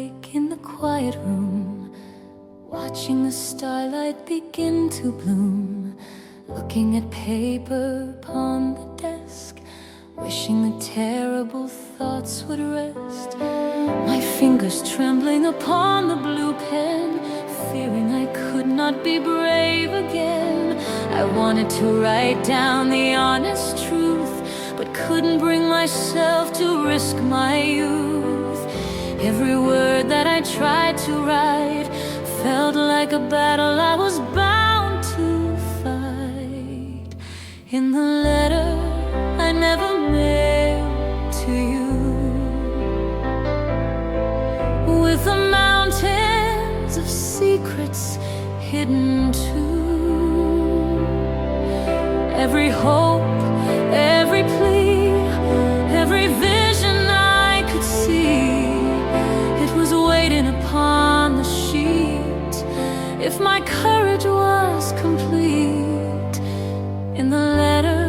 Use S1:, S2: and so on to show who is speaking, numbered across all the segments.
S1: awake in the quiet room, watching the starlight begin to bloom, looking at paper upon the desk, wishing the terrible thoughts would rest. My fingers trembling upon the blue pen, fearing I could not be brave again. I wanted to write down the honest truth, but couldn't bring myself to risk my youth. Every word that I tried to write felt like a battle I was bound to fight. In the letter I never mailed to you, with the mountains of secrets hidden too, every hope, every plea, every vision I could see, it was waiting upon the sheet. If my courage was complete, in the letter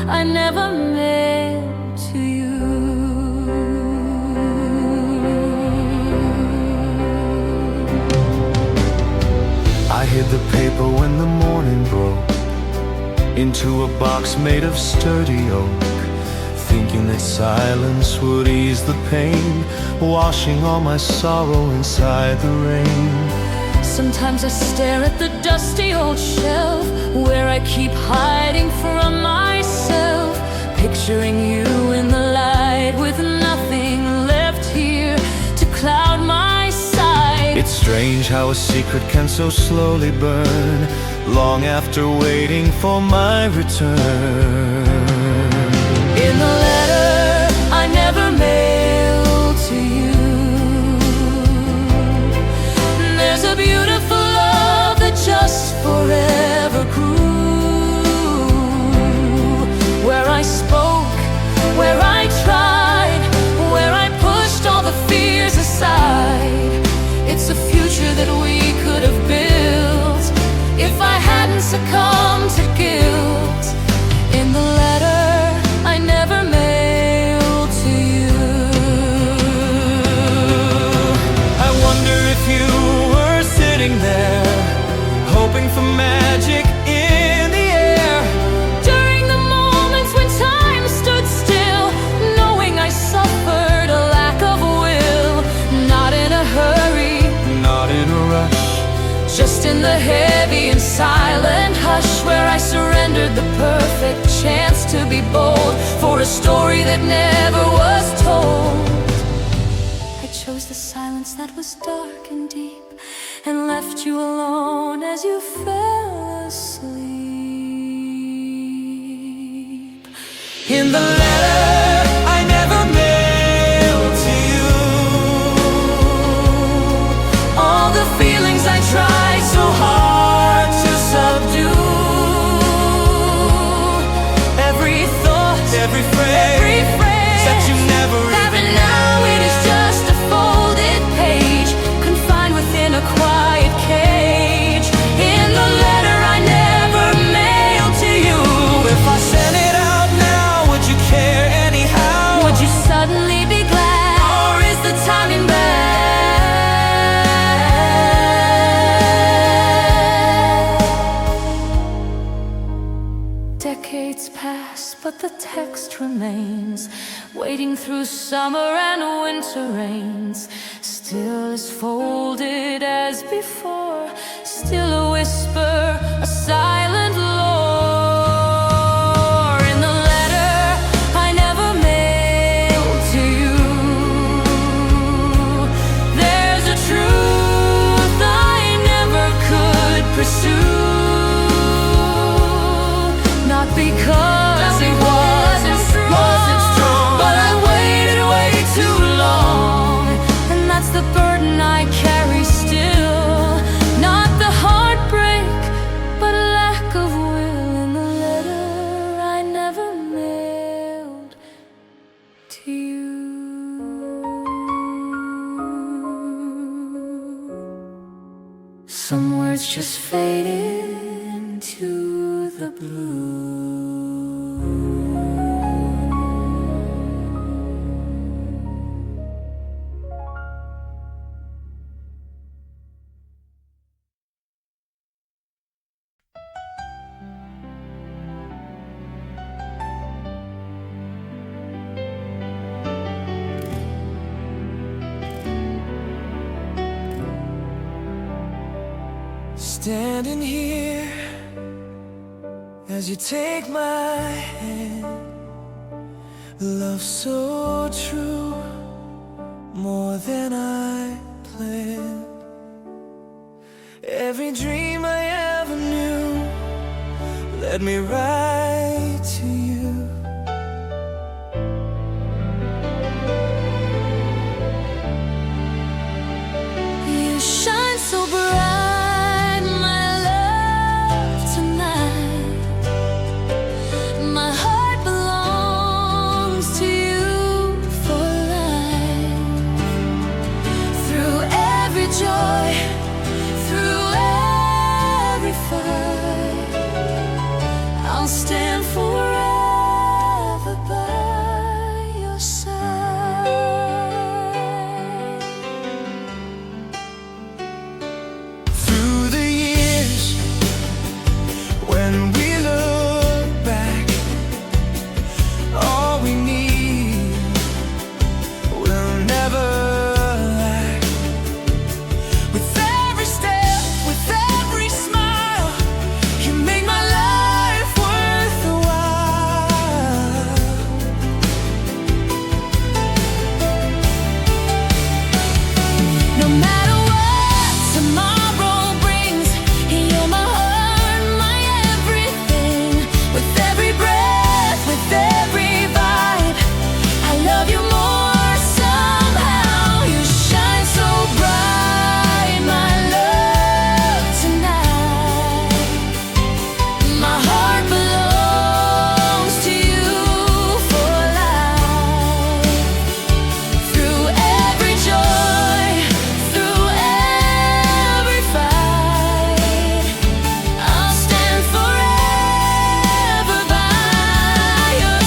S1: I never mailed to you.
S2: I hid the paper when the morning broke into a box made of sturdy oak, thinking that silence would ease the pain, washing all my sorrow inside the rain.
S1: Sometimes I stare at the dusty old shelf where I keep hiding from myself, picturing you in the light with nothing left here to cloud my sight.
S2: It's strange how a secret can so slowly burn, long after waiting for my return.
S1: In the letter I never mailed to you, there's a beautiful love that just forever grew, where I spoke, where I tried, where I pushed all the fears aside. It's a future that we could have built if I hadn't succumbed to guilt. In the letter I never mailed to you.
S2: I wonder if you were sitting there, hoping for magic in the air,
S1: During the moments when time stood still, knowing I suffered a lack of will, not in a hurry,
S2: not in a rush,
S1: just in the heavy and silent hush, where I surrendered the perfect chance to be bold for a story that never was told. I chose the silence that was dark and deep, and left you alone as you fell asleep.
S2: in the letter I never mailed to you,
S1: All the feelings I tried so hard to subdue,
S2: every thought, every phrase that you never
S1: Even
S2: even
S1: now it is just a folded page, confined within a quiet cage. In the letter I never mailed to you,
S2: If I sent it out now, would you care anyhow?
S1: would you suddenly be glad, or is the timing bad? Decades pass, but the text remains, waiting through summer and winter rains, still as folded as before, still a whisper, a silent lore. In the letter I never mailed to you, there's a truth I never could pursue, not because it wasn't strong, but I waited way too long, and that's the burden I carry still. Not the heartbreak, but a lack of will. In the letter I never mailed to you. Some words just faded into the blue.
S2: standing here as you take my hand. Love so true, more than I planned. Every dream I ever knew led me right to you.
S1: You shine so bright, my love, tonight. My heart belongs to you for life. Through every joy, through every fight, I'll stand forever by your side.
S2: Through the years, when we look back, all we need will never lack. With every step, with every smile, you make my life worth the while.
S1: No matter what tomorrow brings, you're my heart, my everything. With every breath, with every vibe, I love you more somehow. You shine so bright, my love, tonight. My heart belongs to you for life. Through every joy, through every fight, I'll stand forever by your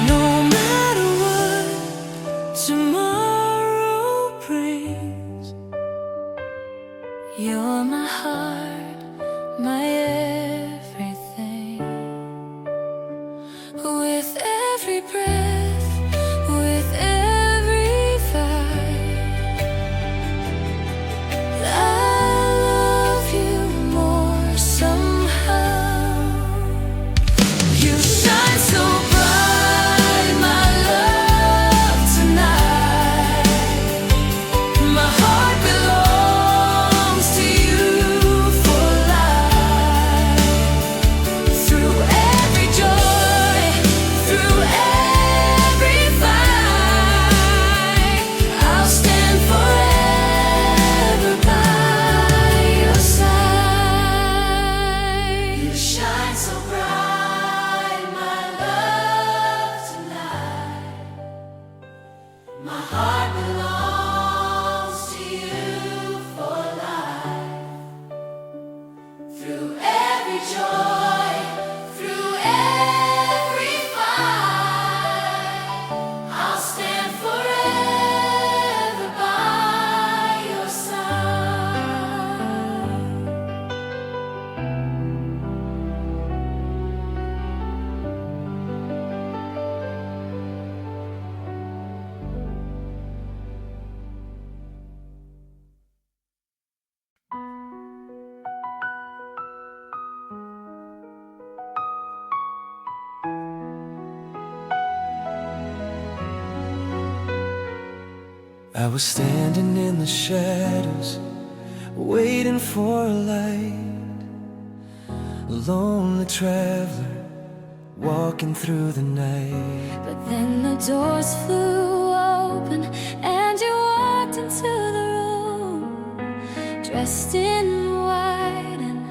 S1: No matter what tomorrow brings, you're my heart, my everything. With every breath, with every fight, I love you more somehow. You shine so bright, my love, tonight. My heart belongs to you for life. Through every joy, through every fight, I'll stand forever by your side. You shine so bright, my love, tonight. My heart belongs to you for life. Through every joy, through every fight, I'll stand forever by your side.
S2: I was standing in the shadows, waiting for a light. A lonely traveler, walking through the night.
S1: But then the doors flew open and you walked into the room, dressed in white and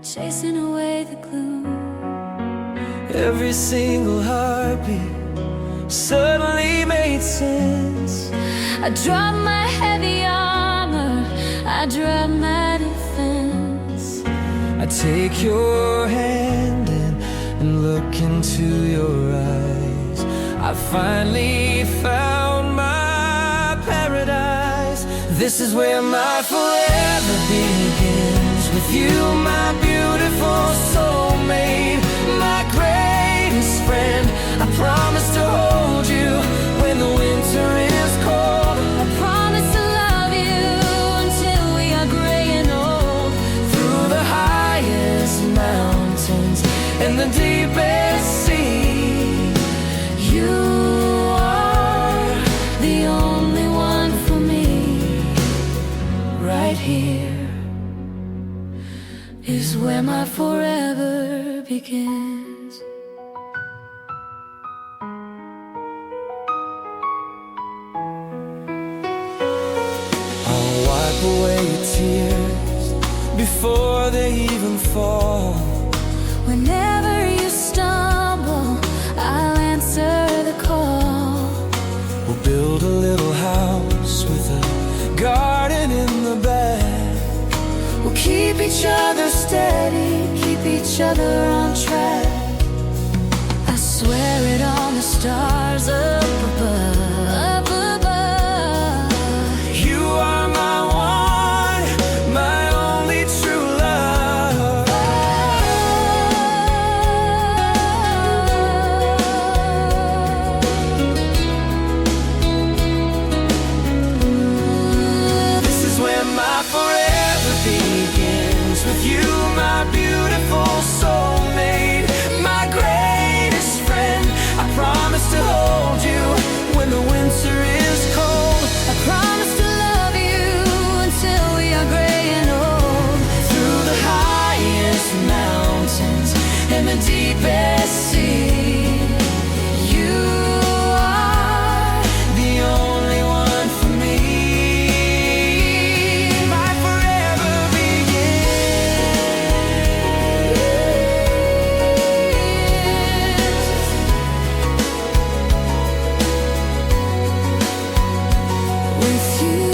S1: chasing away the gloom.
S2: Every single heartbeat suddenly made sense.
S1: I dropped my heavy armor, I dropped my defense.
S2: I take your hand and and look into your eyes. I finally found my paradise. This is where my forever begins, with you, my beautiful soulmate, my greatest friend. I promise to hold you when the winter is cold.
S1: I promise to love you until we are gray and old.
S2: Through the highest mountains and the deepest sea, you are the only one for me. Right here is where my forever begins. I'll wipe away your tears before they even fall.
S1: Whenever you stumble, I'll answer the call.
S2: We'll build a little house with a garden in the back.
S1: We'll keep each other steady, keep each other on track. I swear it on the stars up above, up above.
S2: You are my one, my only true love. This is where my forever begins, with you, my beautiful soulmate, my greatest friend. I promise to hold you when the winter is cold.
S1: I promise to love you until we are gray and old.
S2: Through the highest mountains and the deepest sea, you are the only one for me. My forever begins
S1: With you.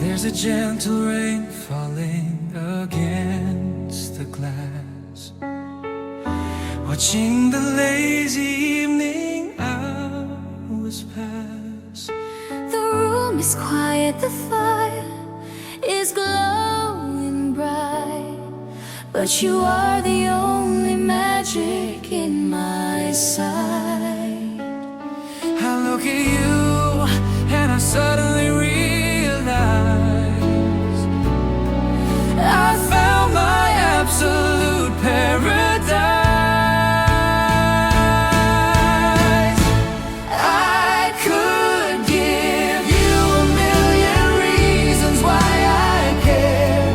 S2: There's a gentle rain falling against the glass, watching the lazy evening hours pass.
S1: The room is quiet, the fire is glowing bright, but you are the only magic in my sight.
S2: I look at you and I suddenly realize I found my absolute paradise. I could give you a million reasons why I care,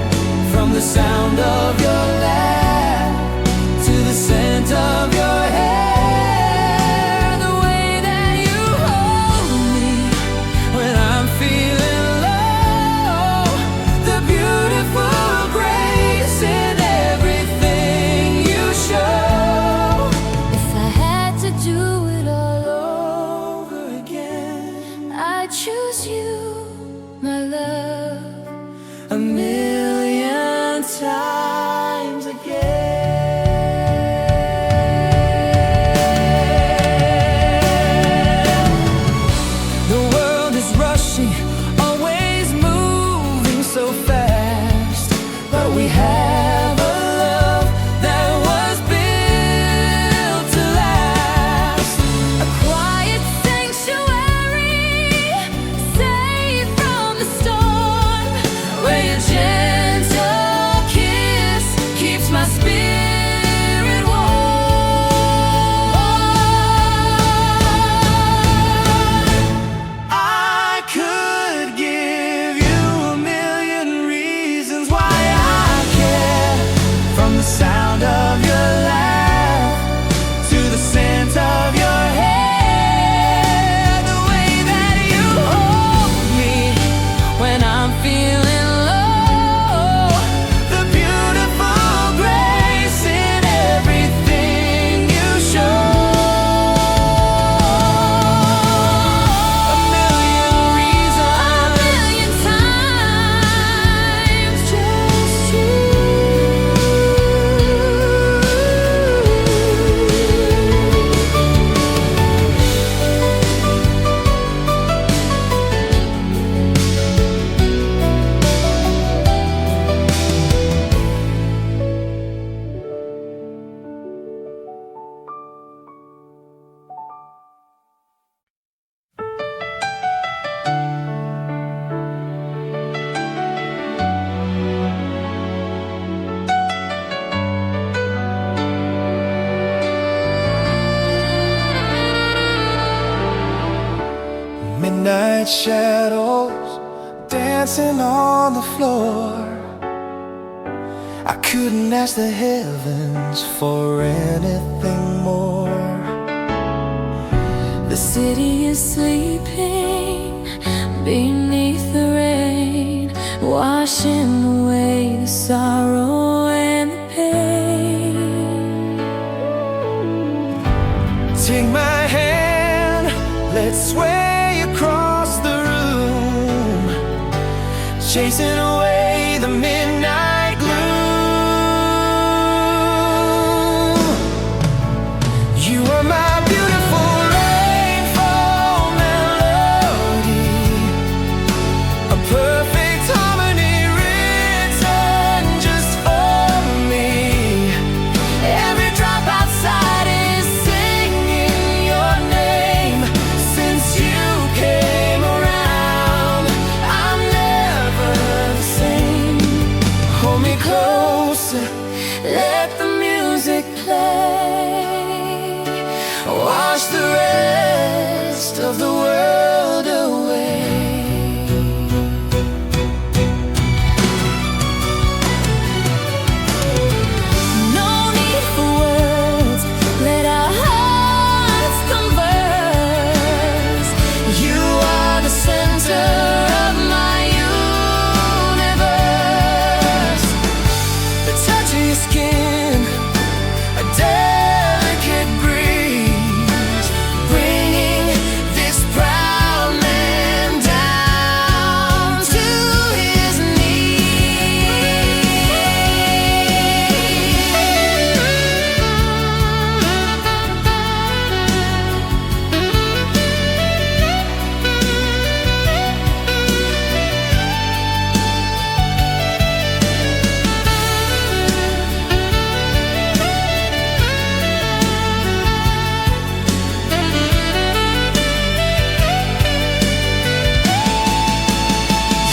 S2: from the sound of your laugh to the scent of your hair, the way that you hold me when I'm feeling low, the beautiful grace in everything you show.
S1: If I had to do it all
S2: Over again,
S1: I'd choose you, my love.
S2: a million times again. The world is rushing, always moving so fast, but we have a love that was built to last.
S1: A quiet sanctuary, safe from the storm,
S2: Where your gentle kiss keeps my spirit warm. I could give you a million reasons why I care. night shadows dancing on the floor. I couldn't ask the heavens for anything more.
S1: The city is sleeping beneath the rain, washing away the sorrow and the pain.
S2: Take my hand, let's sway across the room, chasing away the midnight gloom. You are my beautiful rainfall melody, a perfect harmony written just for me. Every drop outside is singing your name. Since you came around, I'm never the same. Hold me closer, let the music play, wash the rest of the world away.
S1: No need for words, let our hearts converse. You are the center of my universe.
S2: The touch of your skin, a delicate breeze, bringing this proud man down to his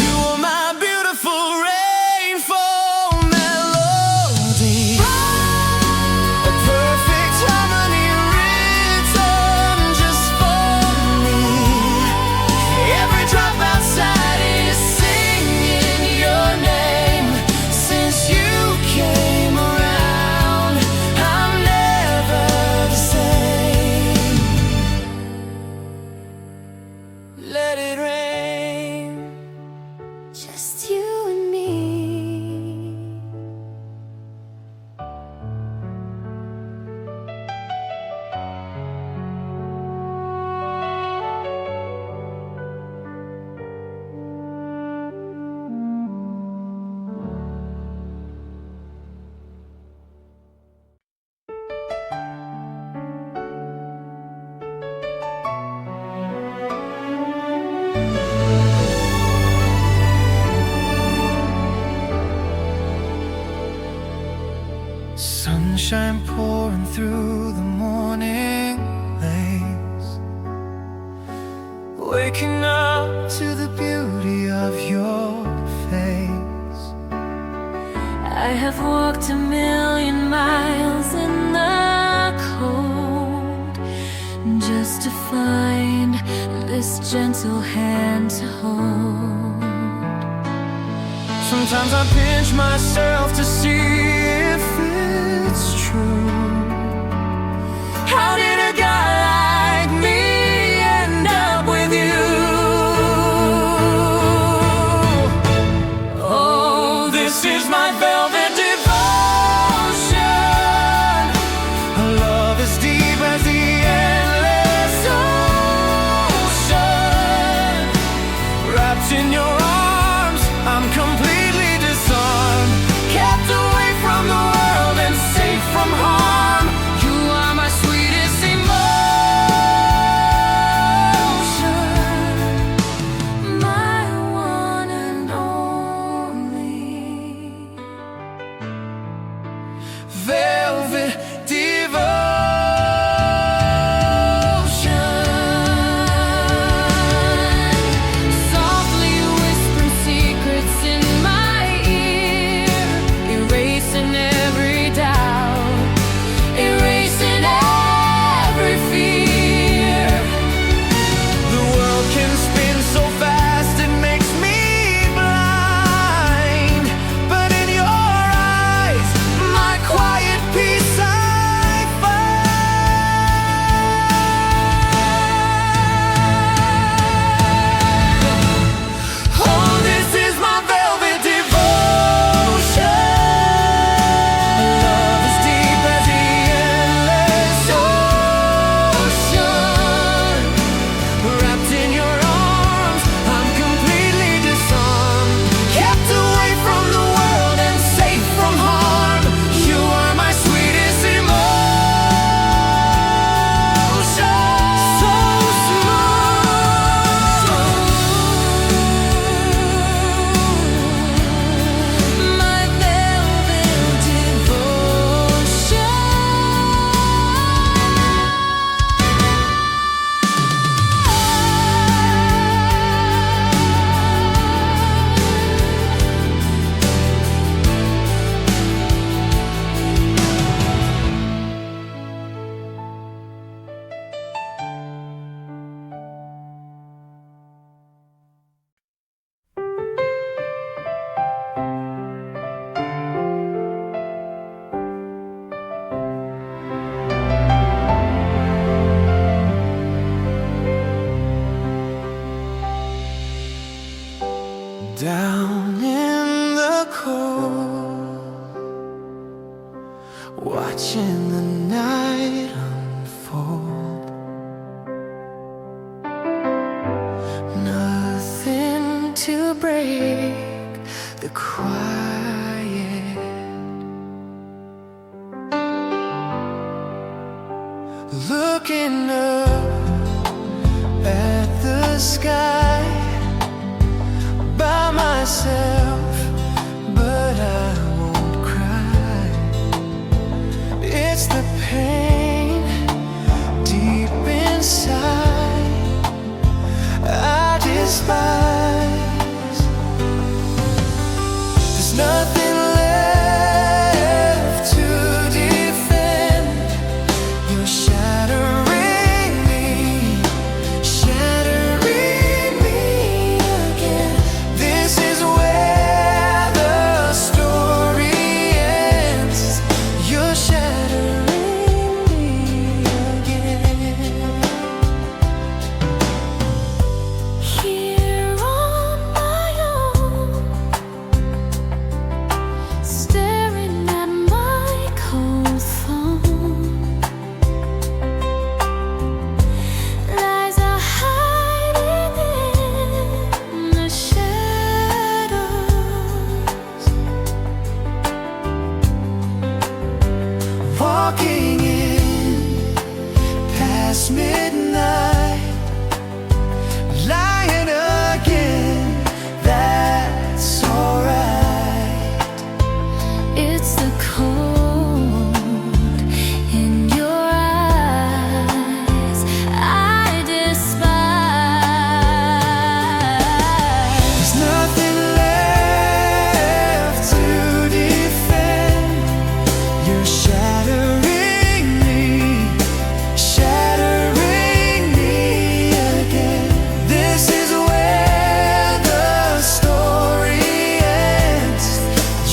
S2: You are my beautiful rainfall melody, a perfect harmony written just for me. Every drop outside is singing your name. Since you came around, I'm never the same. Let it rain.
S1: Just you and me.
S2: Sunshine pouring through the morning lanes, waking up to the beauty of your face.
S1: I have walked a million miles in the cold just to find this gentle hand to hold.
S2: Sometimes I pinch myself to see if it's true. How did a guy like me end up with you? Oh, this is my velvet devotion, a love as deep as the endless ocean. Wrapped in your arms, I'm completely disarmed. watching the night unfold. Nothing to break the quiet. Looking up at the sky by myself, but I won't cry. It's the pain deep inside I despise. There's nothing left to defend. You're shattering me, shattering me again. This is where the story ends. You're shattering me again.
S1: Here on my own, staring at my cold phone, lies are hiding in the shadows.
S2: Walking in past midnight, lying again, that's alright.
S1: It's the cold in your eyes I despise.
S2: There's nothing left to defend. You're shattering me, shattering me again. This is where the story ends.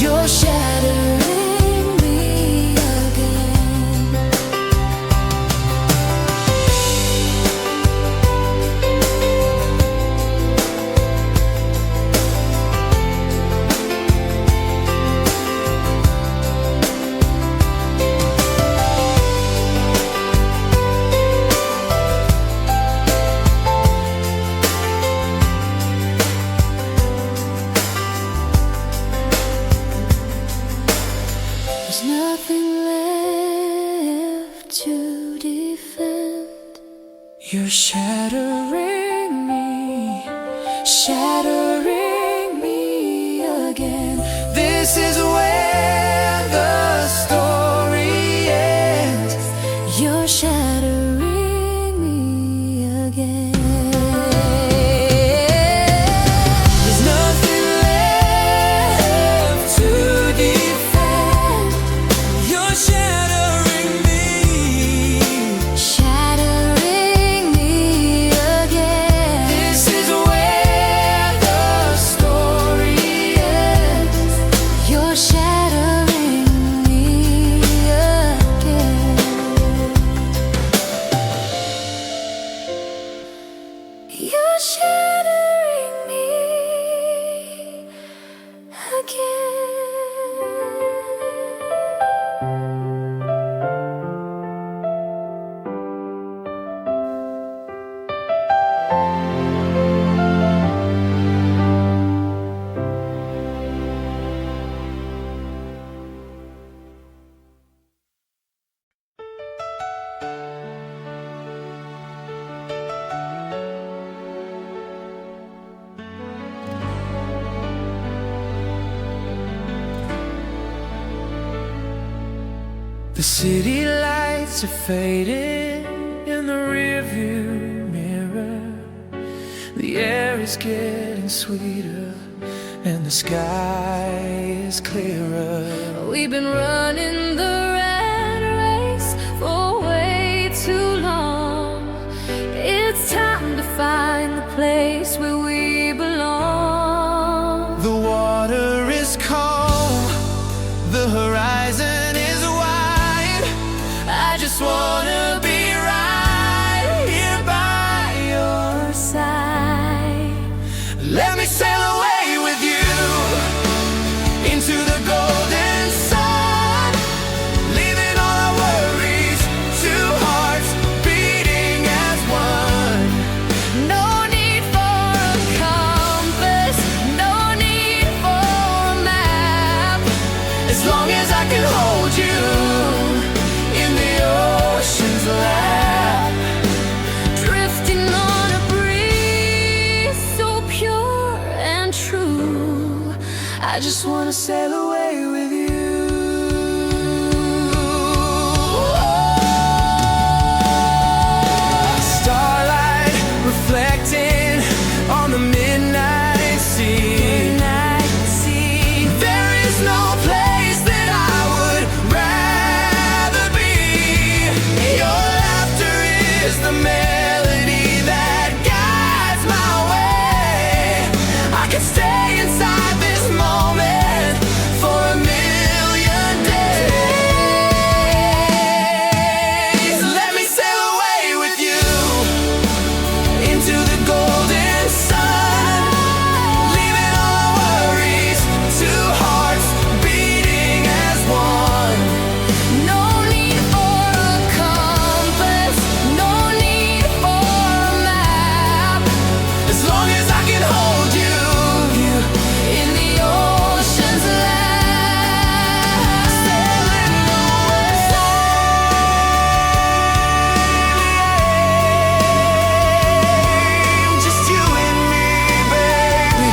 S2: You're shattering
S1: Me again. There's nothing left to defend.
S2: You're shattering me, shattering me again. This is where the story ends.
S1: You're shattering me again.
S2: There's nothing left to defend. You're shattering me,
S1: Shattering me again.
S2: this is where the story ends.
S1: You're shattering me again. You're shattering me again.
S2: The city lights are fading in the rearview mirror. The air is getting sweeter and the sky is clearer.
S1: We've been running the rat race for way too long. It's time to find the place where we belong.
S2: The water is calm, the horizon is wide. I just wanna be right here by your
S1: Side.
S2: Let me sail away with you into the golden sun, leaving all as I can hold you in the ocean's lap,
S1: drifting on a breeze so pure and true. I just wanna sail away with you.
S2: Starlight reflecting on the midnight sea. There is no place that I would rather be. Your laughter is the melody that guides my way. I could stay inside this moment for a million days. Let me sail away with you into the golden sun, leaving all worries, two hearts beating as one.
S1: No need for a compass, no need for a map,
S2: As long as I can hold you
S1: in the ocean's lap.
S2: sailing away. Just you and me, baby.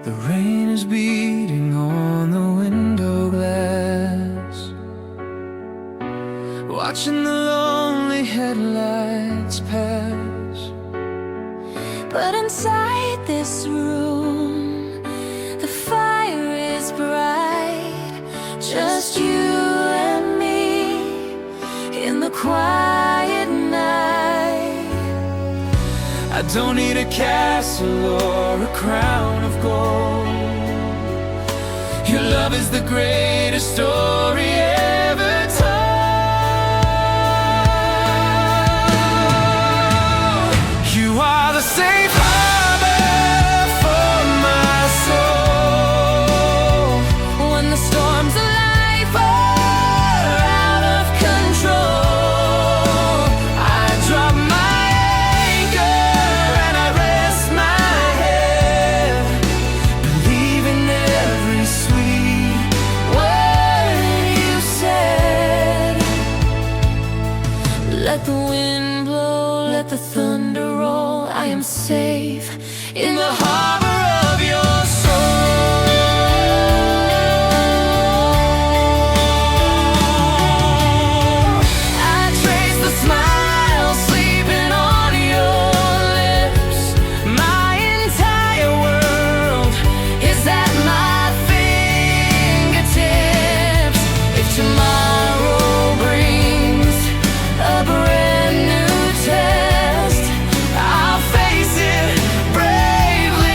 S2: The rain is beating on the window glass, watching the lonely headlights pass.
S1: But inside this room, the fire is bright. Just you and me in the quiet night.
S2: I don't need a castle or a crown of gold. Your love is the greatest story ever told. You are the safe harbor for my soul.
S1: When the storms of life are out of control,
S2: I drop my anchor and I rest my head, believing every sweet
S1: word you said. Let the wind blow, let the thunder roll. I am safe in the harbor of your soul.
S2: I trace the smile sleeping on your lips. My entire world
S1: Is at my fingertips. If tomorrow brings a brand new test,
S2: I'll face it bravely.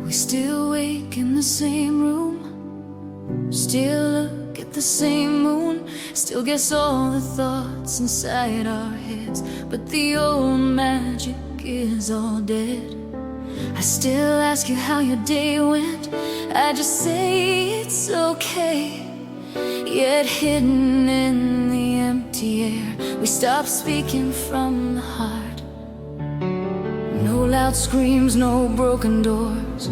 S1: We still wake in the same room, still look at the same moon, still guess all the thoughts inside our heads, but the old magic is all dead. I still ask you how your day went, I just say it's okay. Yet hidden in the empty air, we stop speaking from the heart. No loud screams, no broken doors,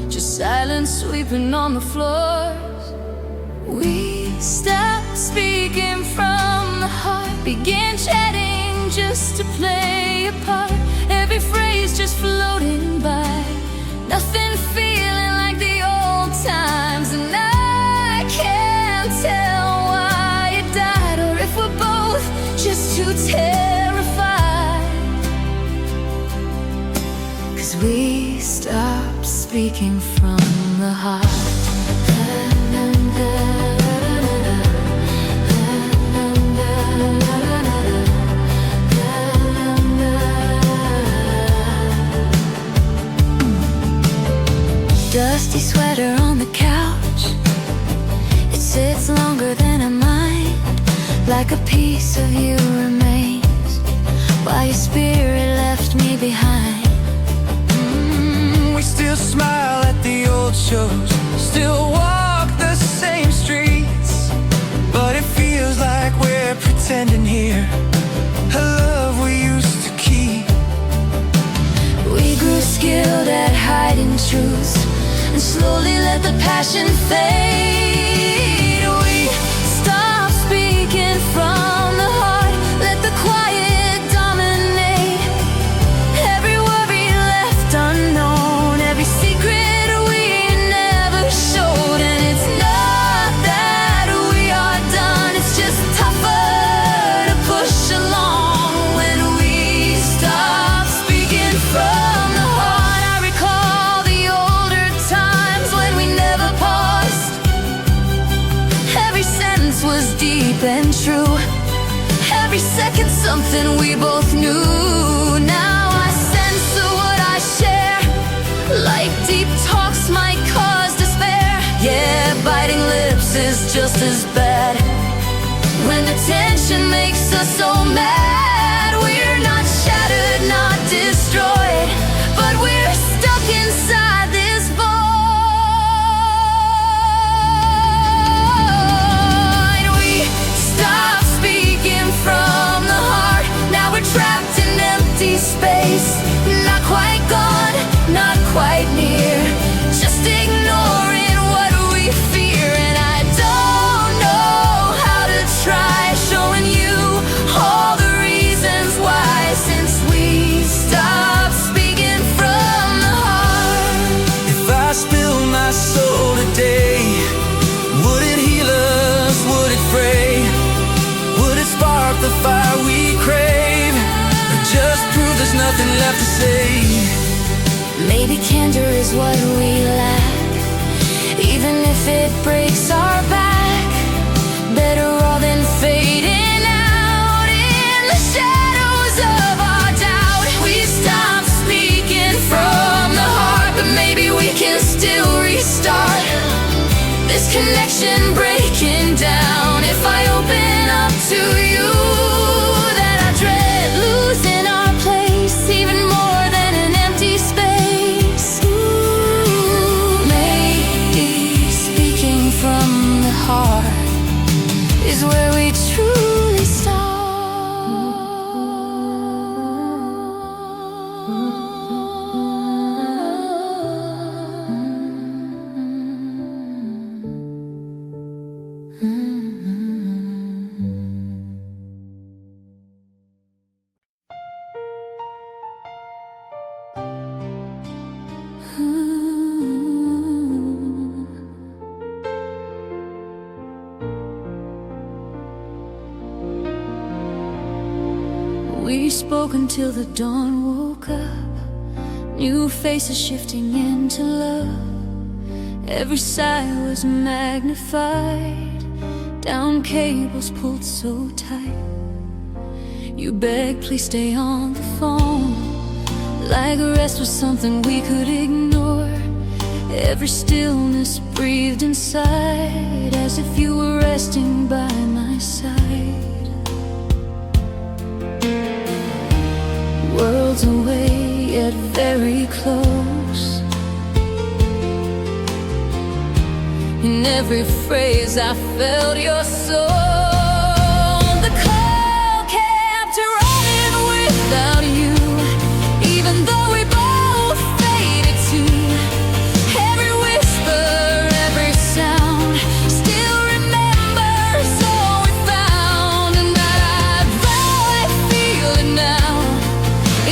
S1: just silence sweeping on the floors. We stop speaking from the heart, begin chatting just to play a part. Every phrase just floating by, nothing feeling like the old times. And I can't tell why it died, or if we're both just too terrified, 'cause we stopped speaking from the heart. Dusty sweater on the couch, it sits longer than I mind, like a piece of you remains, while your spirit left me behind.
S2: We still smile at the old shows, still walk the same streets, but it feels like we're pretending here, a love we used to keep.
S1: We grew skilled at hiding truths, and slowly let the passion fade. We stopped speaking from the heart, let the quiet dominate. Every worry left unknown, every secret we never showed. And it's not that we are done, it's just tougher to push along when we stop speaking from the heart. I recall the older times when we never paused. Every sentence was deep and true, every second something we both knew. Now I censor what I share, like deep talks might cause despair. Yeah, biting lips is just as bad, when the tension makes us so mad. We're not shattered, not destroyed, but we're stuck inside this void. We stopped speaking from the heart, now we're trapped in empty space. Not quite gone, not quite near, just ignoring what we fear. And I don't know how to try showing you all the reasons why, since we stopped speaking from the heart.
S2: If I spill my soul today, would it heal us, would it fray? Would it spark the fire we crave, or just prove there's nothing left to say?
S1: Maybe candor is what we lack, even if it breaks our back. Better all than fading out in the shadows of our doubt. We stopped speaking from the heart, but maybe we can still restart this connection breaking down. If I open up to you, that I dread losing our place, even more than an empty space. Ooh, maybe speaking from the heart is where we truly start. We spoke until the dawn woke up, new faces shifting into love. Every sigh was magnified, down cables pulled so tight. You begged, please stay on the phone, like rest was something we could ignore. every stillness breathed inside, as if you were resting by my side. Worlds away, yet very close. In every phrase I felt your soul. The call kept running without you, even though we both faded too. Every whisper, every sound still remembers all we found. And I feel it now,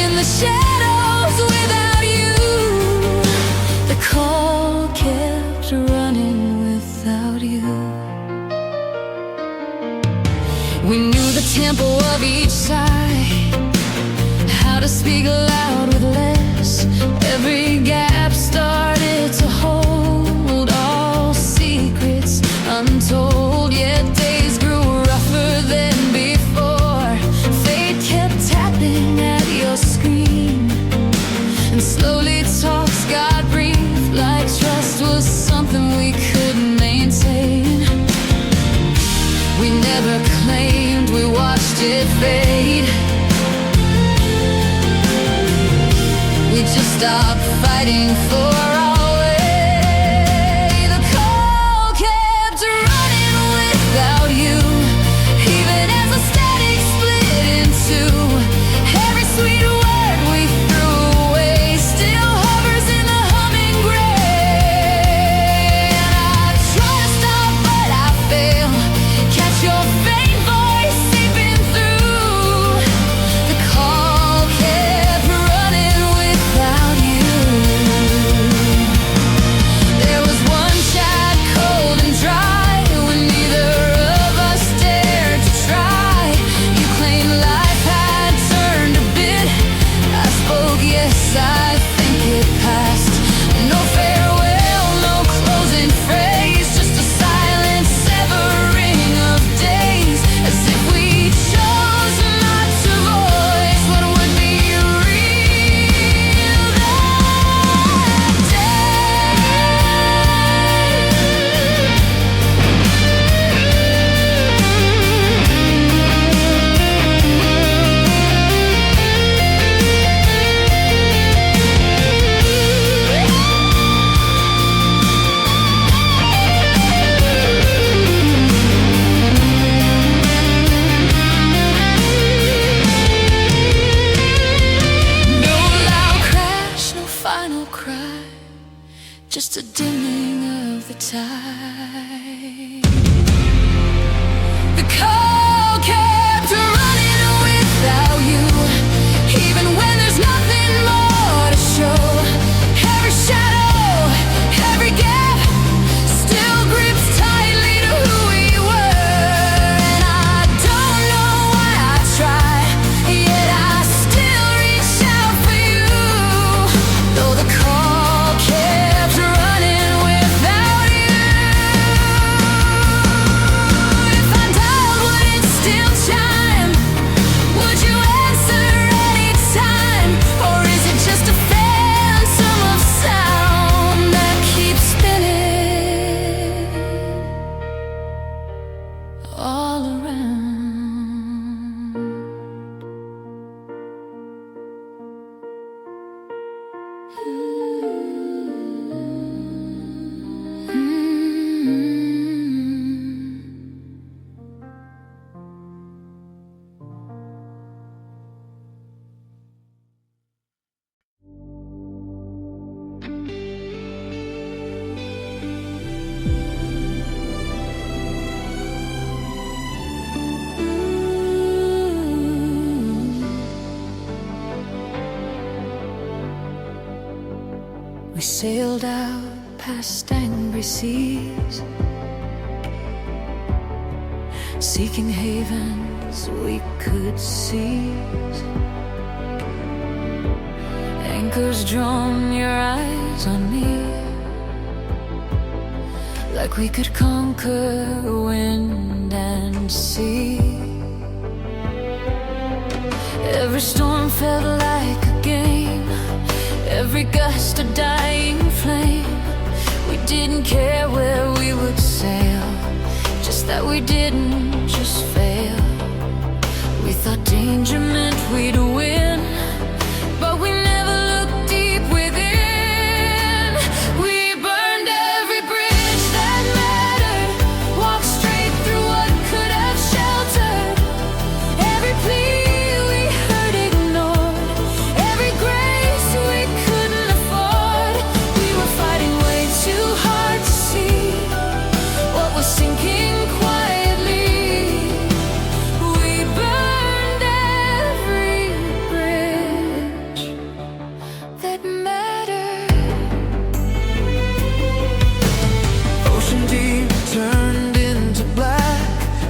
S1: in the shadows without you. The call kept running without you. We knew the tempo of each sigh, how to speak loud with less. Every gap started to hold all secrets untold, yet days grew rougher than before. Fate kept tapping at your screen, and slowly talks got brief, like trust was something we couldn't maintain. We never claimed, we watched it fade. We just stopped fighting for our way. The call kept running without you, even as the static split in two. Every sweet word we threw away still hovers in the humming gray. And I try to stop, but I fail. Catch your faint voice seeping through. The call kept running without you. There was one chat, cold and dry, when neither of us dared to try. You claimed life had turned a bit. I spoke, yes, I think it passed. No farewell, no closing phrase, just a silent severing of days, as if we chose not to voice what would be real that day. No loud crash, no final cry, just a dimming of the tide. The call kept running without you, even when there's nothing more to show. Every shadow, every gap still grips tightly to who we were. And I don't know why I try, yet I still reach out for you. Though the call kept running without you. If I dialed, would it still chime? Would you answer anytime? Or is it just a phantom of sound that keeps spinning all around? We sailed out past angry seas, seeking havens we could seize. Anchors drawn, your eyes on me, like we could conquer wind and sea. Every storm felt like a game, every gust a dying flame. didn't care where we would sail, just that we didn't just fail. We thought danger meant we'd win, but we never looked deep within. We burned every bridge that mattered, walked straight through what could have sheltered. Every plea we heard ignored, every grace we couldn't afford. We were fighting way too hard to see what was sinking quietly. We burned every bridge that mattered.
S2: Ocean deep turned into black,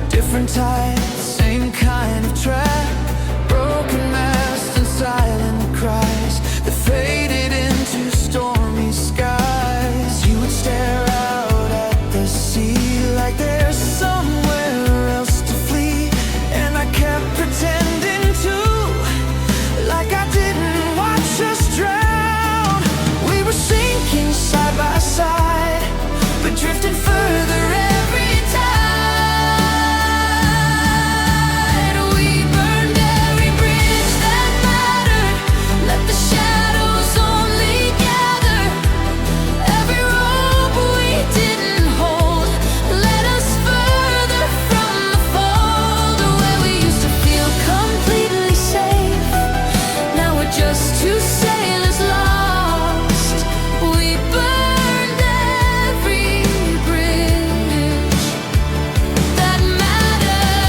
S2: different tides, same kind of track. Broken mast and silent cries that faded into stormy skies. You would stare out at the sea like there's somewhere else to flee, and I kept pretending to, like I didn't watch us drown. We were sinking side by side, but drifting further every tide. We burned every bridge that mattered, let the shadows only gather. Every rope we didn't hold led us further from the fold. Where we used to feel completely safe, now we're just two sailors lost. We burned every bridge that mattered.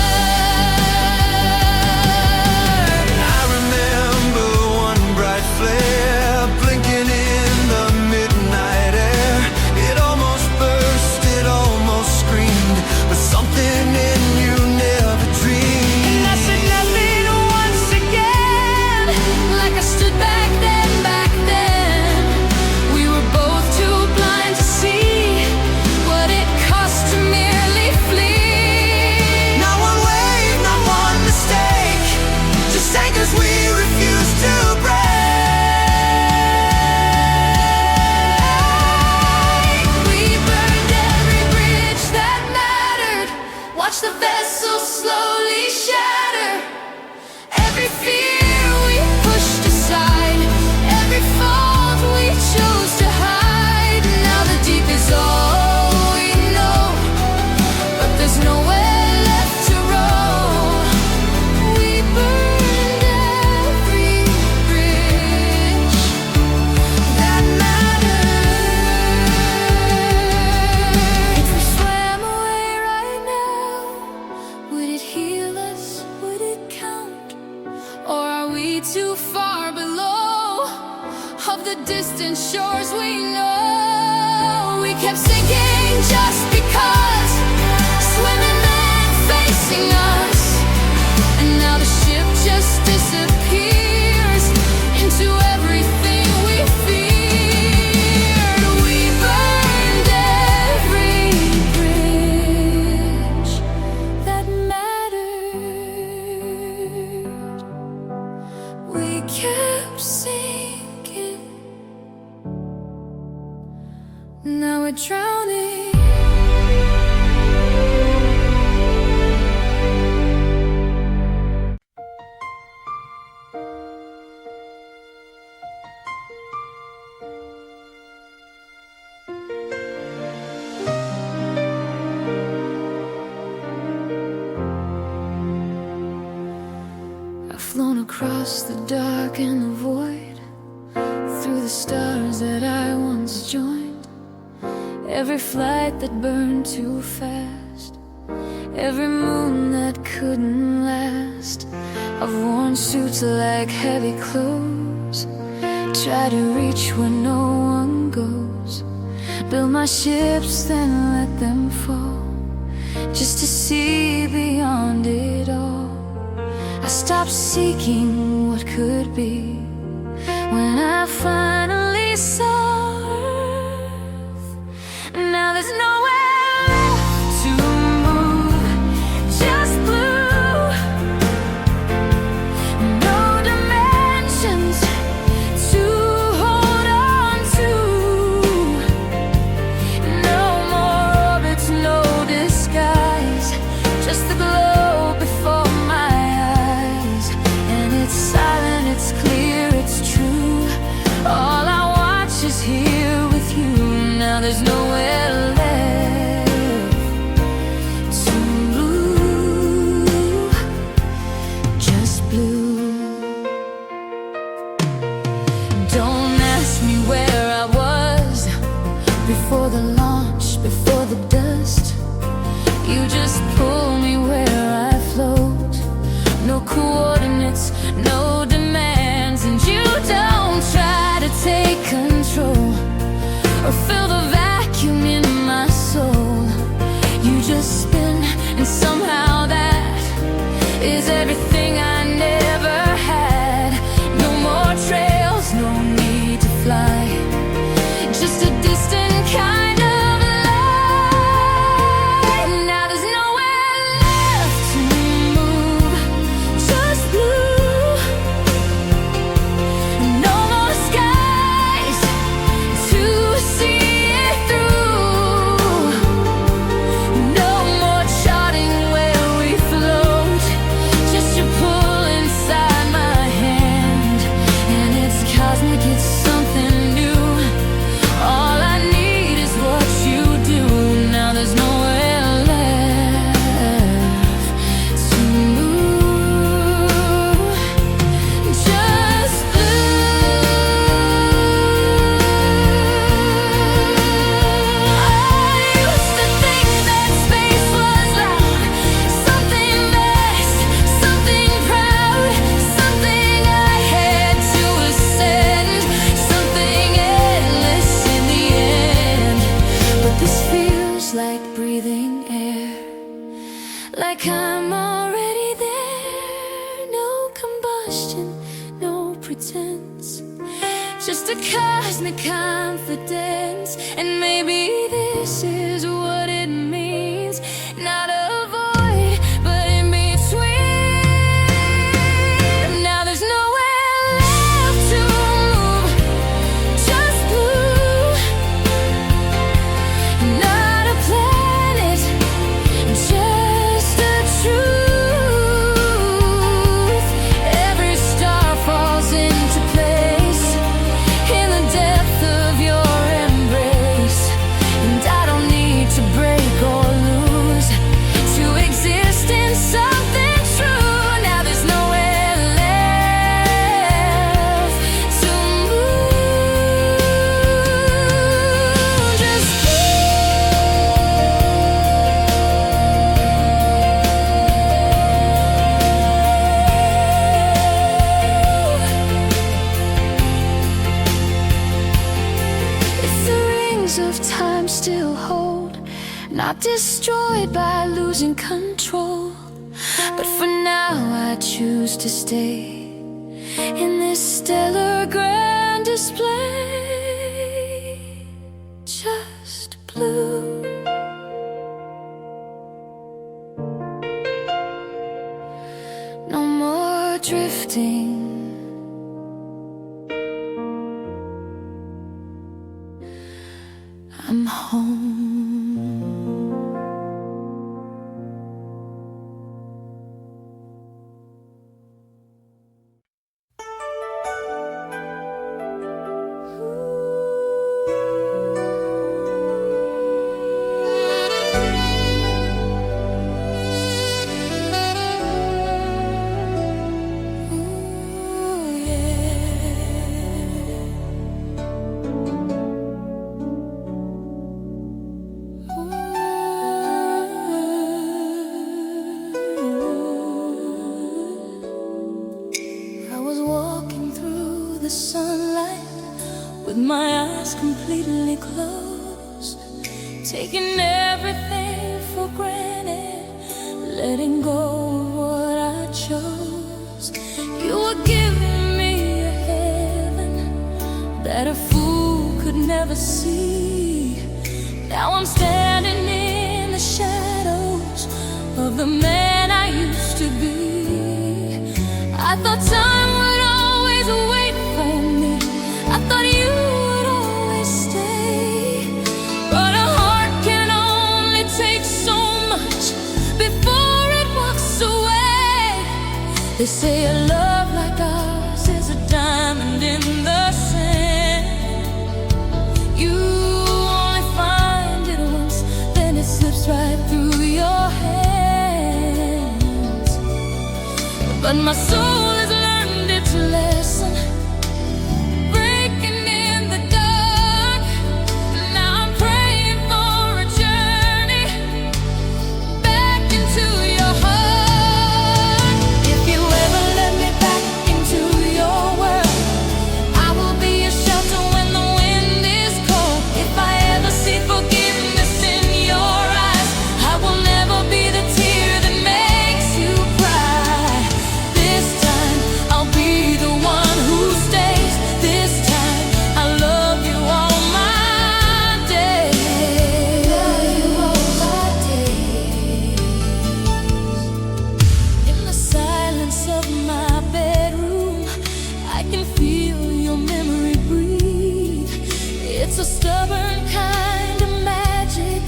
S2: I remember one bright flare blinking in the midnight air. It almost burst, it almost screamed, but something in you never dreamed. And I said nothing once again, like I stood back then, back then. We were both too blind to see what it cost to merely flee. Not one wave, not one mistake, just anchors we refused to break. We burned every bridge that mattered, watched the vessel slowly shatter. Every fear we pushed aside, every fault we chose to hide. Now the deep is all we know, but there's nowhere left to row. We burned every bridge that mattered. If we swam away right now, would it heal us? Would it count? Or are we too far below of the distant shores we know? We kept sinking just because, swimming then facing us, and now the ship just disappears into everything we feared. We burned every bridge that mattered. We kept sinking, now we're drowning. I've flown across the dark and the void, through the stars that I once joined. Every flight that burned too fast, every moon that couldn't last. I've worn suits like heavy clothes, try to reach where no one goes. Build my ships, then let them fall, just to see beyond it all. I stopped seeking what could be when I finally saw Earth. Now there's nowhere left to move, just blue. No dimensions to hold on to.
S1: there's nowhere left to move, just blue. Don't ask me where I was before the launch, before the dust. You just pull me where I float. No coordinates, no demands, and you don't try to take control or fill the vacuum in my soul. You just spin, and somehow that is everything I never had. No more trails, no need to fly, just a distant kind of light. Now there's nowhere left to move, just blue. No more skies to see it through. No more charting where we float, just your pull inside my hand. And it's cosmic, it's something new. All I need is what you do. Now there's nowhere left to move, just blue. I used to think that space was loud, something vast, something proud, something I had to ascend, something endless in the end. But this feels like breathing air, like I'm already there. No combustion, no pretense, just a cosmic confidence. And maybe this is what it means, not a void, but in between. Now there's nowhere left to move, just blue. Not a planet, just a truth. Every star falls into place in the depth of your embrace. And I don't need to break or lose to exist in something true. Now there's nowhere left to move, just if the rings of time still hold, not destroyed by losing control. But for now I choose to stay in this stellar grand display, just blue. No more drifting, I'm home. With my eyes completely closed, taking everything for granted, letting go of what I chose. You were giving me a heaven that a fool could never see. Now I'm standing in the shadows of the man I used to be. I thought time would always wait for me, I thought you would always stay. But a heart can only take so much before it walks away. They say a love like ours is a diamond in the sand. You only find My soul has learned its lesson, breaking in the dark. Now I'm praying for a journey back into your heart. If you ever let me back into your world, I will be a shelter when the wind is cold. If I ever see forgiveness in your eyes, I will never be the tear that makes you cry. This time I'll be the one who stays. This time I love you all my days. Love you all my days. In the silence of my bedroom, I can feel your memory breathe. It's a stubborn kind of magic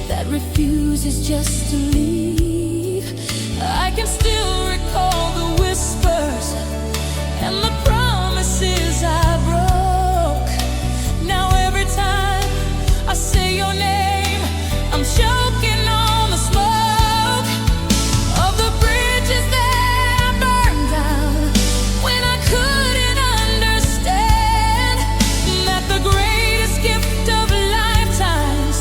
S1: that refuses just to leave. I can still recall the whispers and the promises I broke. Now every time I say your name, I'm choking on the smoke of the bridges that I burned down when I couldn't understand that the greatest gift of lifetimes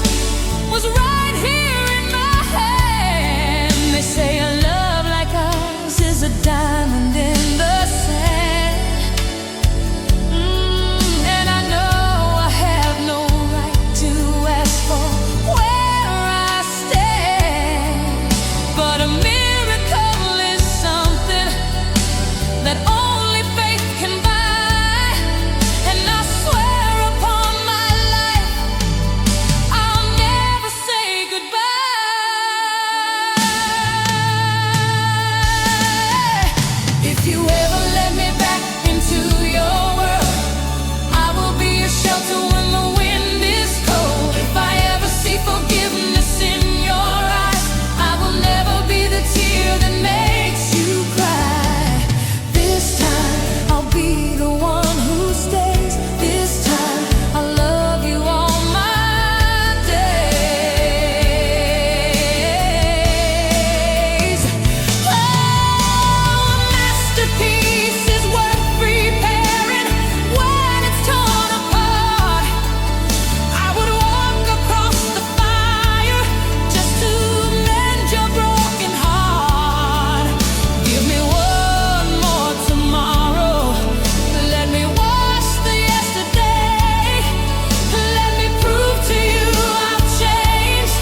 S1: was right here in my hand. They say a love like ours is a diamond in the sand. And I know I have no right to ask for where I stand, but a miracle is something that only faith can buy. And I swear upon my life, I'll never say goodbye. If you ever let me back into your world, I will be a shelter when the wind is cold. If I ever see forgiveness in your eyes, I will never be the tear that makes you cry. This time I'll be the one who stays. This time I'll love you all my days. Oh, a masterpiece is worth repairing when it's torn apart. I would walk across the fire just to mend your broken heart. Give me one more tomorrow. Let me wash the yesterday. Let me prove to you I've changed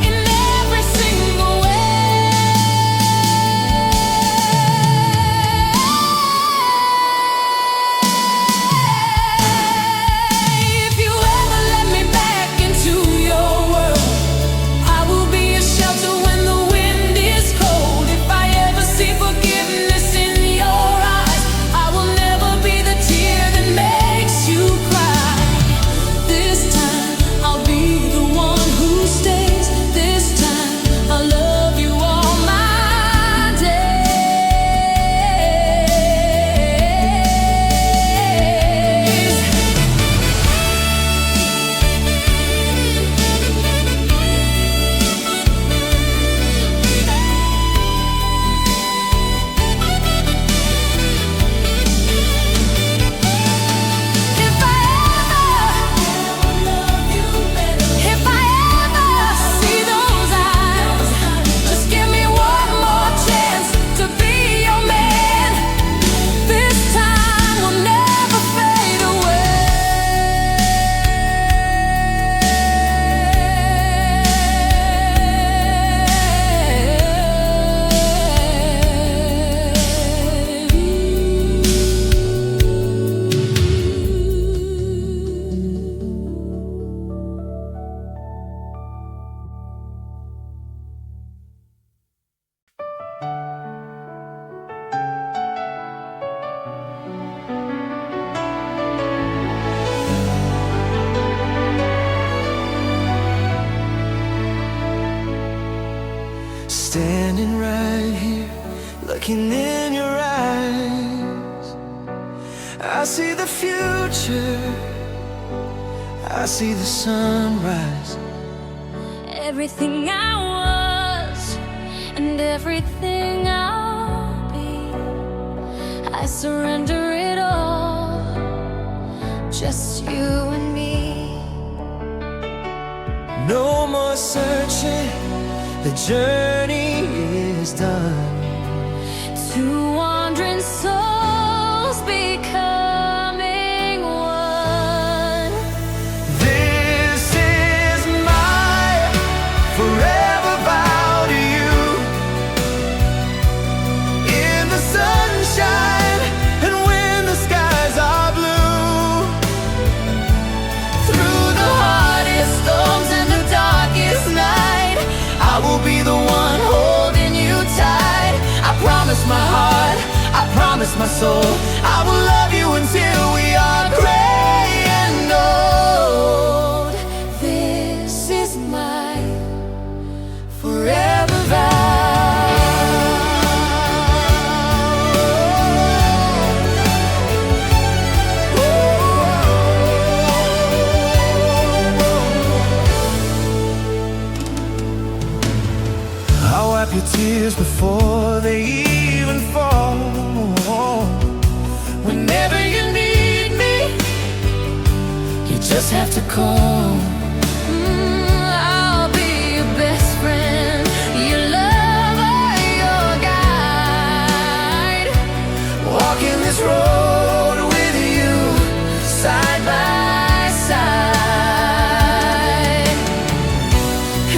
S1: in every single way. If you ever let me back into your world, I will be a shelter when the wind is cold. If I ever see forgiveness in your eyes, I will never be the tear that makes you cry. This time I'll be the one who stays. This time I'll love you all my days. If I ever see those eyes, just give me one more chance to be your man. This time will never fade
S2: Standing right here, looking in your eyes, I see the future, I see the sunrise.
S1: Everything I was and everything I'll be. I surrender it all, just you and me.
S2: No more searching, the journey is done.
S1: Two wandering souls becoming one.
S2: This is my forever vow to you. In the sunshine and when the skies are blue,
S1: Through the hardest storms and the darkest night,
S2: I will be the one holding you tight. I promise my heart, I promise my soul, I will love you until we are gray and old.
S1: this is my
S2: Forever vow. I'll wipe your tears before they even fall. Whenever you need me, you just have to call.
S1: I'll be your best friend, your lover, your guide.
S2: Walking this road with you, side by side.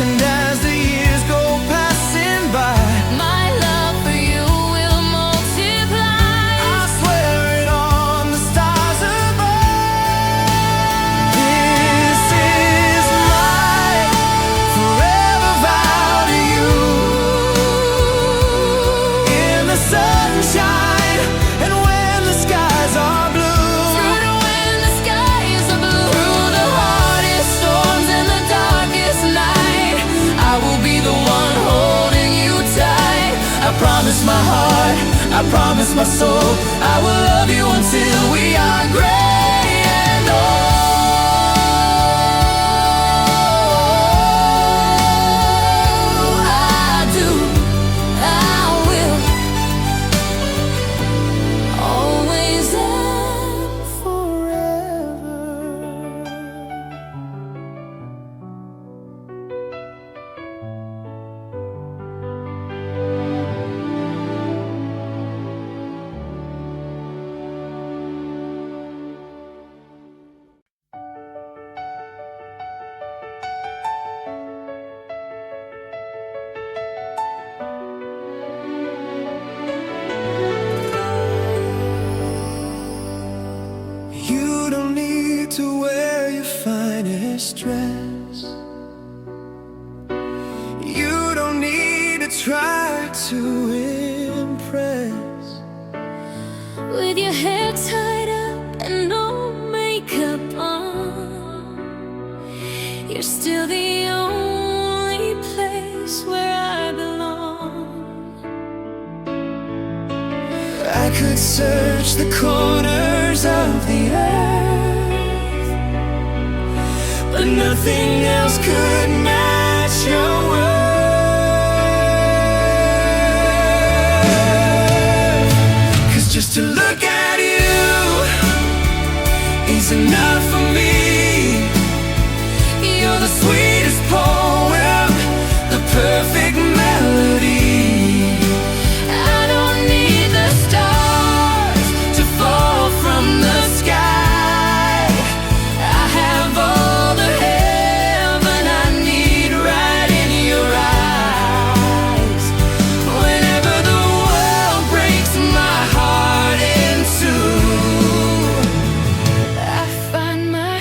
S2: And as the years go passing by,
S1: My love for you will multiply.
S2: I swear it on the stars above. This is my forever vow to you. In the sunshine and when the skies are blue,
S1: Through when the skies are blue, through the hardest storms and the darkest night,
S2: I will be the one holding you tight. I promise my heart, I promise my soul, I will love you until we are gray and old.
S1: I do, I will, always and
S2: Forever. You don't need to wear your finest dress. You don't need to try to impress.
S1: with your hair tied up and no makeup on. You're still the only place where I belong.
S2: I could search the corners of the earth, but nothing else could match your worth. 'Cause just to look at you is enough for me. You're the sweetest poem, the perfect melody.
S1: I don't need the stars
S2: To fall from the sky, I have all the heaven I need right in your eyes. Whenever the world breaks my heart in two,
S1: I find my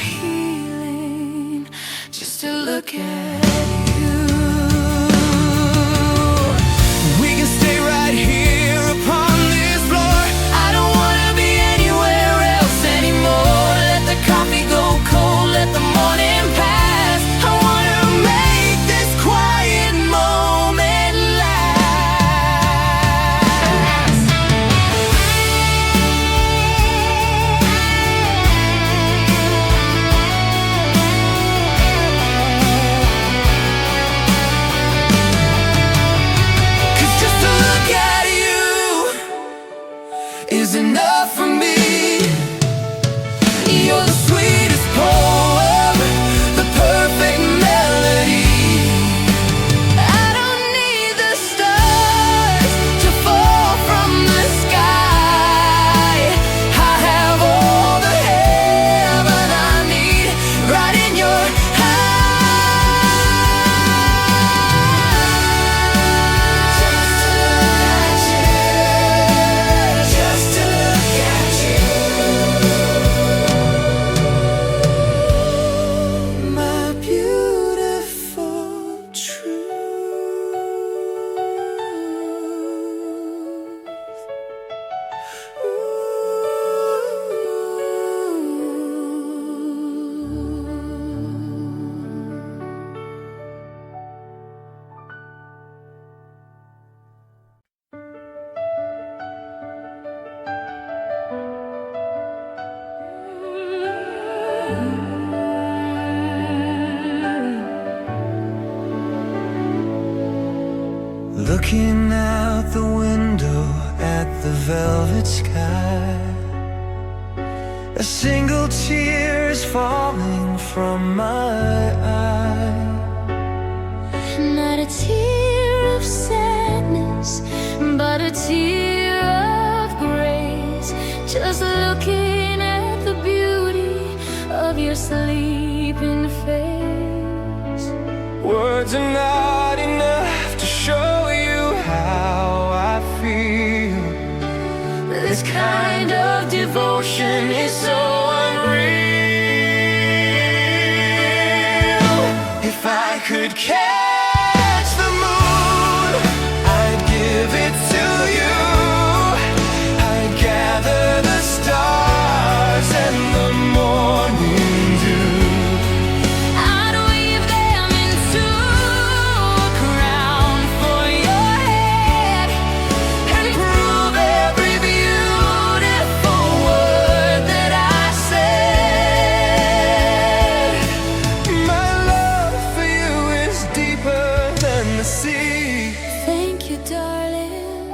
S2: Looking out the window at the velvet sky, a single tear is falling from my eye.
S1: Not a tear of sadness, but a tear of grace. Just looking at the beauty of your sleeping face.
S2: Words are not enough to show you how I feel. This kind of devotion is so unreal. If I could catch the moon, I'd give it to you. I'd gather the stars and the morning dew.
S1: I'd weave them into a crown for your head
S2: And prove every beautiful word that I said. My love for you is deeper than the sea.
S1: Thank you, darling,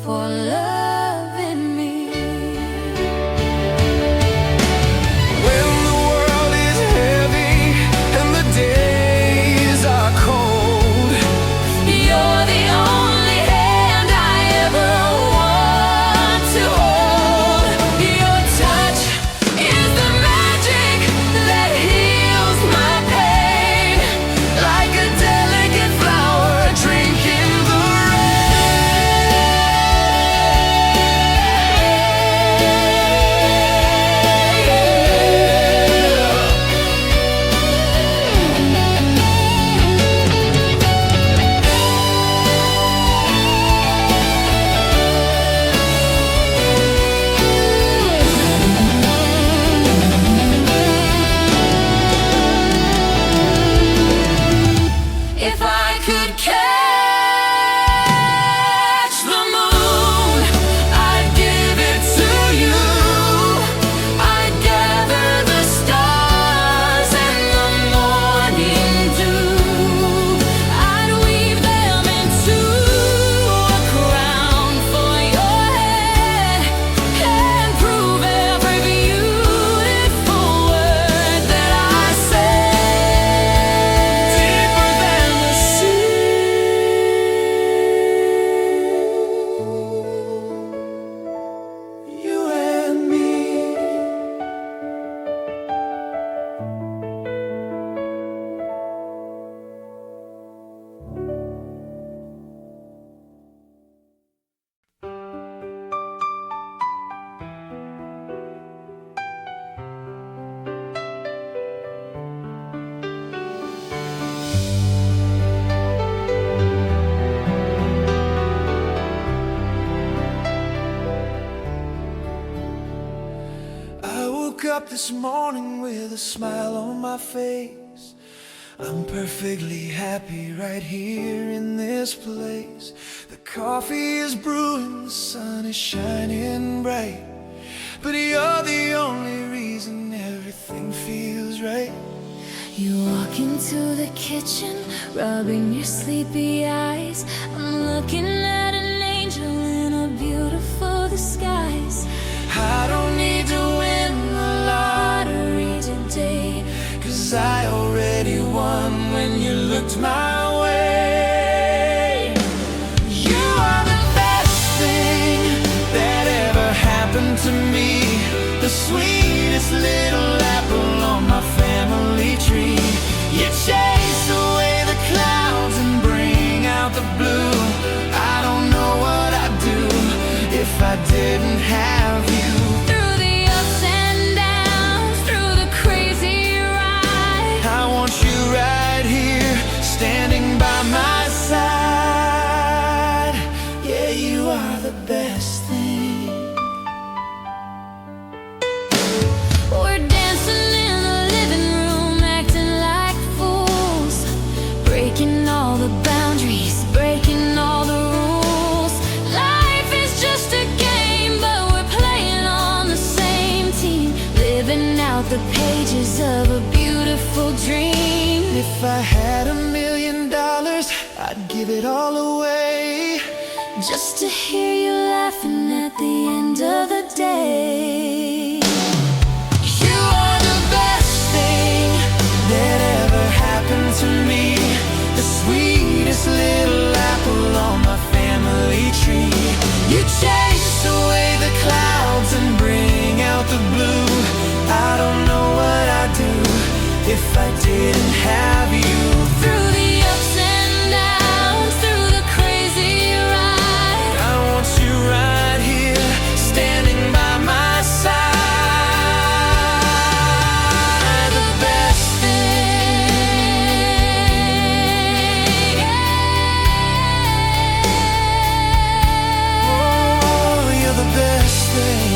S1: for loving me.
S2: When the world is heavy and the days are cold,
S1: You're the only hand I ever want to hold. Your touch is the magic that heals my pain, like a delicate flower drinking the If I could catch the moon, I'd give it to you. I'd gather the stars and the morning dew. I'd weave them into a crown for your head and prove every beautiful word that I said.
S2: deeper than the sea. You and me. I woke up this morning with a smile on my face. I'm perfectly happy right here in this place. The coffee is brewing, the sun is shining bright. But you're the only reason everything feels right.
S1: You walk into the kitchen, rubbing your sleepy eyes. I'm looking at an angel in a beautiful disguise.
S2: I don't need to win the lottery
S1: Today,
S2: 'cause I already won when you looked my way. You are the best thing that ever happened to me, the sweetest little apple on my family tree. You chase away the clouds and bring out the blue. I don't know what I'd do if I didn't have you.
S1: through the ups and downs, through the crazy ride,
S2: I want you right here, standing by my side. Yeah, you are the best thing.
S1: we're dancing in the living room, acting like fools, breaking all the boundaries, breaking all the rules. Life is just a game, but we're playing on the same team, living out the pages of a beautiful dream.
S2: If I had $1 million, I'd give it all away
S1: just to hear you laughing at the end of the day.
S2: You are the best thing that ever happened to me, the sweetest little apple on my family tree. You chase away the clouds and bring out the blue. I don't know what I'd do if I didn't have you.
S1: Through the ups and downs, through the crazy ride,
S2: I want you right here, standing by my side. The best thing, oh, you're the best thing.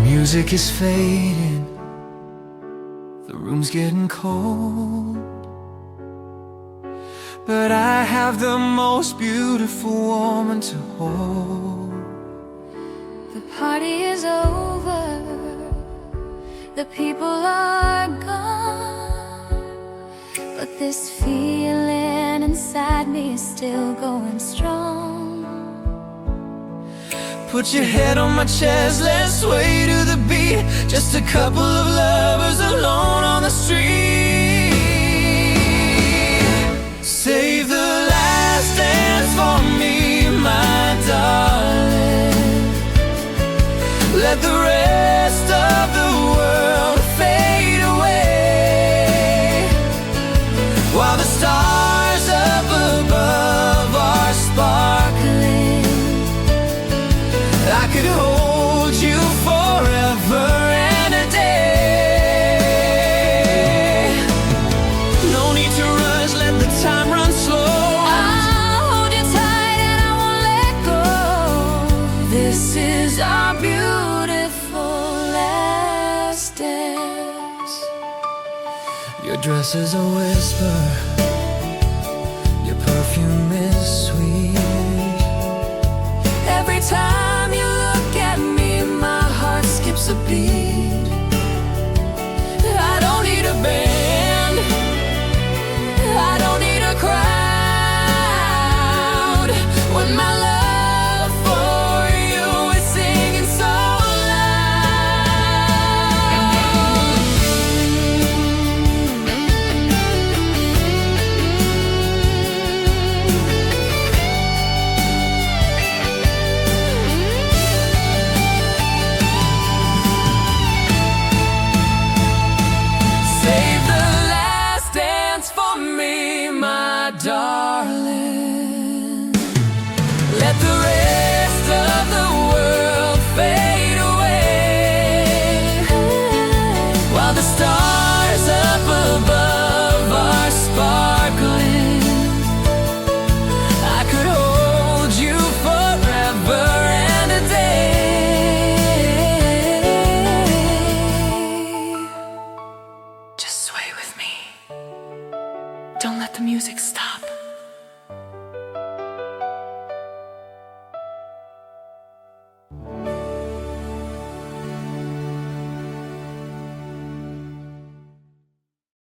S2: Music is fading, the room's getting cold, but I have the most beautiful woman to hold.
S1: the party is over, the people are gone, but this feeling inside me is still going strong.
S2: Put your head on my chest, let's sway to the beat. Just a couple of lovers alone on the street. Save the last dance for me, my darling. Let the rest of the world fade away, while the stars up above are sparkling. I could hold you forever and a day. No need to rush, let the time run slow.
S1: I'll hold you tight and I won't let go. This is our beautiful last dance.
S2: Your dress is a whisper, your perfume is sweet.
S1: Every time you look at me, my heart skips a beat. I don't need a band, I don't need a crowd, when my love for you is singing so
S2: Save the last dance for me, my darling.